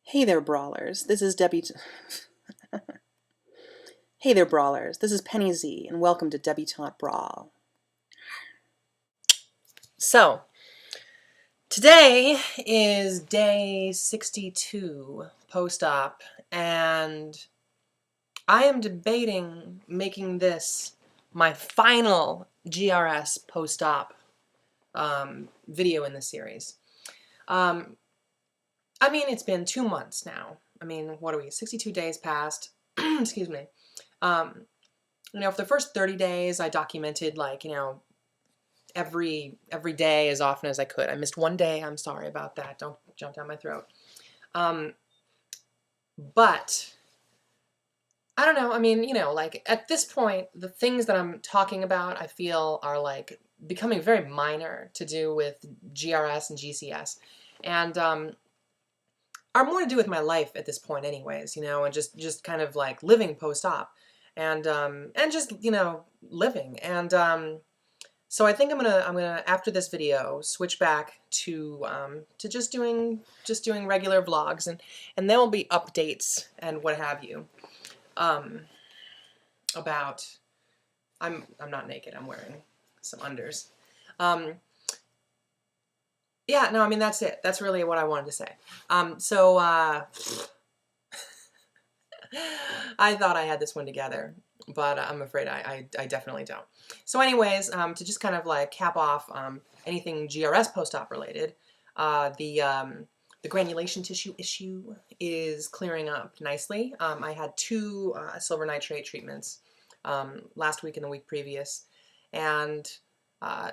Hey there, brawlers. This is Debbie. Hey there, brawlers. This is Penny Z, and welcome to Debutante Brawl. So, today is day 62 post-op, and I am debating making this my final GRS post-op video in the series. I mean, it's been 2 months now. I mean, what are we? 62 days passed. Excuse me. For the first 30 days, I documented, like, every day as often as I could. I missed one day. I'm sorry about that. Don't jump down my throat. But I don't know. I mean, like, at this point, the things that I'm talking about, I feel are, like, becoming very minor to do with GRS and GCS. And are more to do with my life at this point anyways, and just kind of like living post-op and just, living. And so I think I'm gonna after this video switch back to just doing regular vlogs, and there will be updates and what have you about I'm not naked, I'm wearing some unders. Yeah, no, I mean, that's it. That's really what I wanted to say. I thought I had this one together, but I'm afraid I definitely don't. So anyways, to just kind of like cap off anything GRS post-op related, the granulation tissue issue is clearing up nicely. I had 2 silver nitrate treatments last week and the week previous, and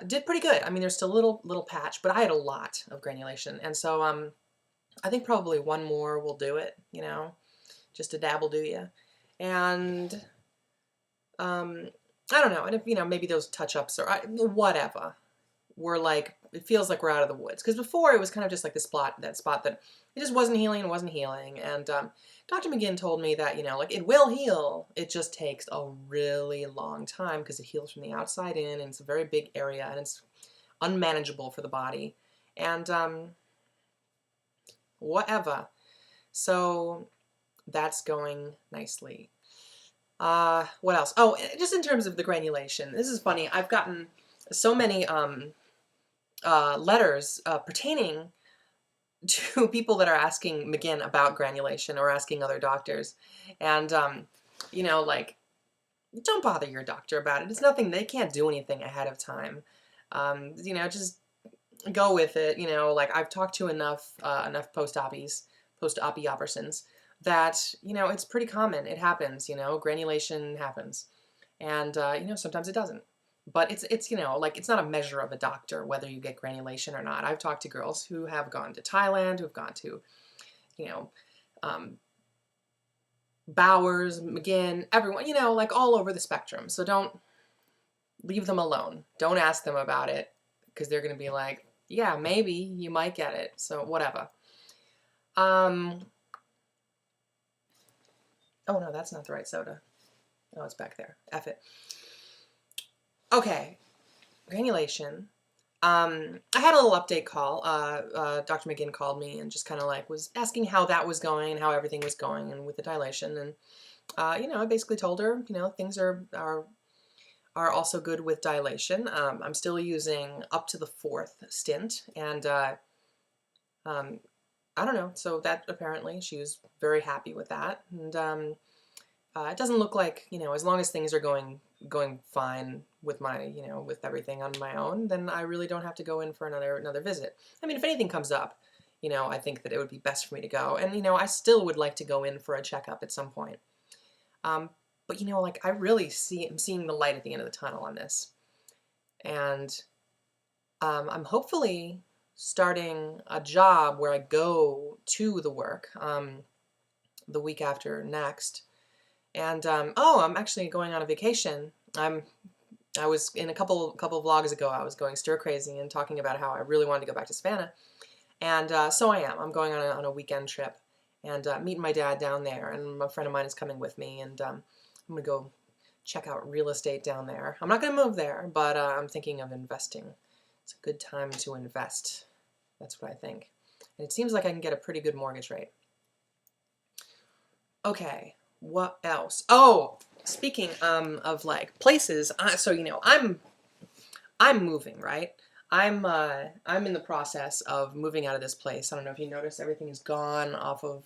did pretty good. I mean, there's still a little patch, but I had a lot of granulation, and so I think probably one more will do it. Just a dabble do ya, and I don't know. And if maybe those touch-ups or whatever, we're like, it feels like we're out of the woods. Because before it was kind of just like the spot that it just wasn't healing and wasn't healing. And Dr. McGinn told me that, like, it will heal. It just takes a really long time because it heals from the outside in, and it's a very big area, and it's unmanageable for the body. And whatever. So that's going nicely. What else? Oh, just in terms of the granulation. This is funny. I've gotten so many letters pertaining to people that are asking McGinn about granulation or asking other doctors. And, like, don't bother your doctor about it. It's nothing. They can't do anything ahead of time. Just go with it. Like, I've talked to enough post-op-opersons that, it's pretty common. It happens, granulation happens. And, sometimes it doesn't. But it's like, it's not a measure of a doctor whether you get granulation or not. I've talked to girls who have gone to Thailand, who've gone to, Bowers, McGinn, everyone, like all over the spectrum. So don't leave them alone. Don't ask them about it, because they're going to be like, yeah, maybe you might get it. So whatever. Oh no, that's not the right soda. Oh, it's back there. F it. Okay, granulation. I had a little update call. Dr. McGinn called me and just kind of like was asking how that was going and how everything was going and with the dilation. And I basically told her, things are also good with dilation. I'm still using up to the 4th stint, and I don't know. So that apparently she was very happy with that, and it doesn't look like, as long as things are going fine with my, with everything on my own, then I really don't have to go in for another visit. I mean, if anything comes up, I think that it would be best for me to go. And, I still would like to go in for a checkup at some point. But, like, I really I'm seeing the light at the end of the tunnel on this. And I'm hopefully starting a job where I go to the work the week after next. And I'm actually going on a vacation. I was in a couple of vlogs ago. I was going stir crazy and talking about how I really wanted to go back to Savannah, and so I am. I'm going on a weekend trip and meeting my dad down there, and a friend of mine is coming with me, and I'm gonna go check out real estate down there. I'm not gonna move there, but I'm thinking of investing. It's a good time to invest. That's what I think. And it seems like I can get a pretty good mortgage rate. Okay, what else? Oh, speaking of like places, so you know, I'm moving, right? I'm in the process of moving out of this place. I don't know if you noticed, everything is gone off of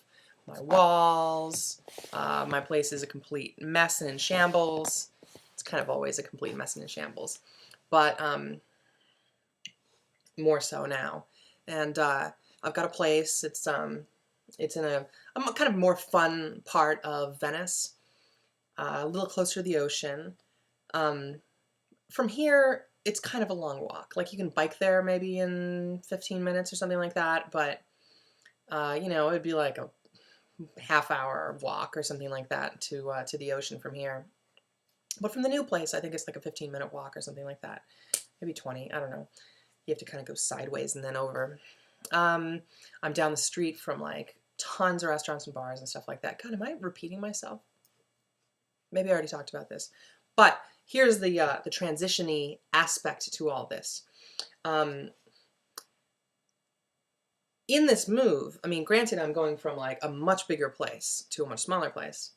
my walls. My place is a complete mess and in shambles. It's kind of always a complete mess and in shambles, but more so now. And I've got a place. It's in a kind of more fun part of Venice, a little closer to the ocean. From here, it's kind of a long walk. Like you can bike there maybe in 15 minutes or something like that, but you know, it would be like a half-hour walk or something like that to the ocean from here. But from the new place, I think it's like a 15-minute walk or something like that. Maybe 20, I don't know. You have to kind of go sideways and then over. I'm down the street from like tons of restaurants and bars and stuff like that. God, am I repeating myself? Maybe I already talked about this. But here's the transition-y aspect to all this. In this move, I mean, granted, I'm going from like a much bigger place to a much smaller place.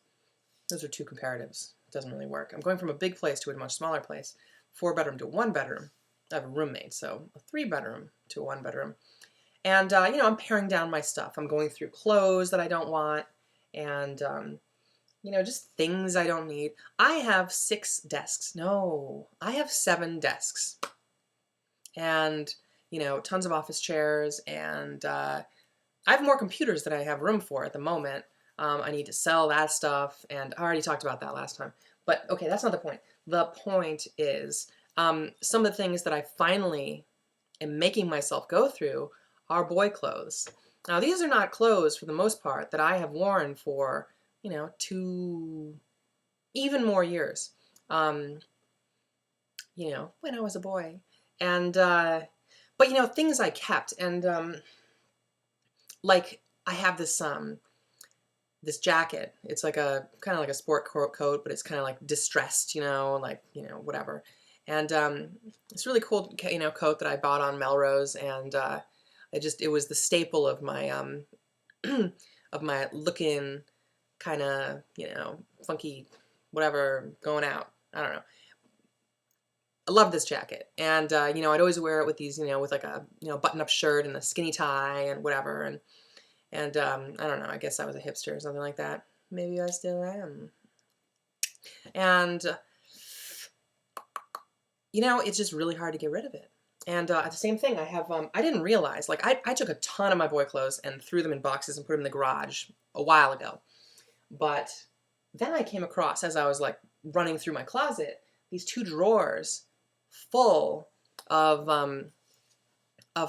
Those are two comparatives. It doesn't really work. I'm going from a big place to a much smaller place. 4-bedroom to 1-bedroom. I have a roommate, so a 3-bedroom to a 1-bedroom. And, you know, I'm paring down my stuff. I'm going through clothes that I don't want and, you know, just things I don't need. I have 6 desks. No, I have 7 desks. And, you know, tons of office chairs. And I have more computers than I have room for at the moment. I need to sell that stuff. And I already talked about that last time. But, okay, that's not the point. The point is some of the things that I finally am making myself go through are boy clothes. Now, these are not clothes, for the most part, that I have worn for, you know, 2, even more years, you know, when I was a boy. And, but, you know, things I kept. And, like, I have this, this jacket. It's like a, kind of like a sport coat, but it's kind of like distressed, you know, like, you know, whatever. And, it's a really cool, you know, coat that I bought on Melrose, and, it was the staple of my, of my looking kind of, you know, funky, whatever, going out. I don't know. I love this jacket. And, you know, I'd always wear it with these, you know, with like a, you know, button-up shirt and a skinny tie and whatever. And I don't know, I guess I was a hipster or something like that. Maybe I still am. And, you know, it's just really hard to get rid of it. And the same thing, I have, I didn't realize, like, I took a ton of my boy clothes and threw them in boxes and put them in the garage a while ago. But then I came across, as I was, like, running through my closet, these 2 drawers full of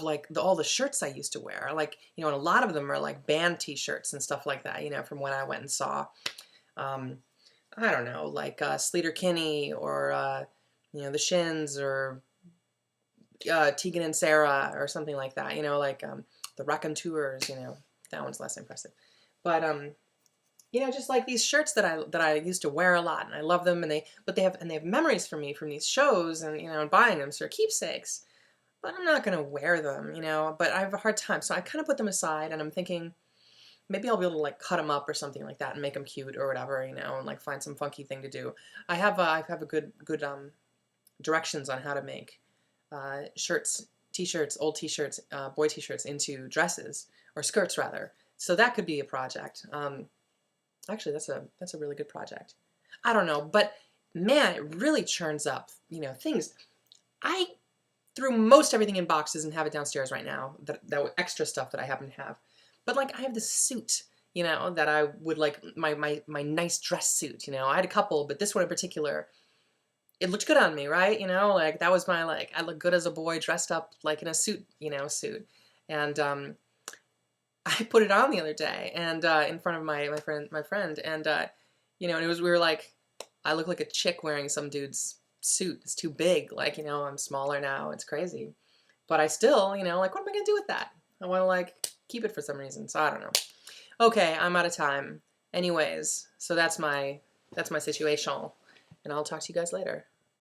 like, all the shirts I used to wear. Like, you know, and a lot of them are, like, band t-shirts and stuff like that, you know, from when I went and saw, I don't know, like, Sleater Kinney or, you know, the Shins or Tegan and Sarah or something like that, you know, like the Raconteurs, you know, that one's less impressive. But you know, just like these shirts that I used to wear a lot, and I love them, and they have memories for me from these shows, and you know, and buying them for keepsakes. But I'm not gonna wear them, you know. But I have a hard time, so I kind of put them aside, and I'm thinking maybe I'll be able to like cut them up or something like that and make them cute or whatever, you know, and like find some funky thing to do. I have a good directions on how to make shirts, t-shirts, old t-shirts, boy t-shirts into dresses, or skirts rather. So that could be a project. Actually, that's a really good project. I don't know, but man, it really churns up, you know, things. I threw most everything in boxes and have it downstairs right now, that extra stuff that I happen to have. But like, I have this suit, you know, that I would like, my nice dress suit, you know. I had a couple, but this one in particular, it looked good on me, right? You know, like that was my, like, I look good as a boy dressed up like in a suit, you know, suit. And I put it on the other day, and in front of my friend, and you know, and we were like, I look like a chick wearing some dude's suit. It's too big. Like, you know, I'm smaller now. It's crazy. But I still, you know, like, what am I gonna do with that? I want to like keep it for some reason. So I don't know. Okay, I'm out of time. Anyways, so that's my situation, and I'll talk to you guys later.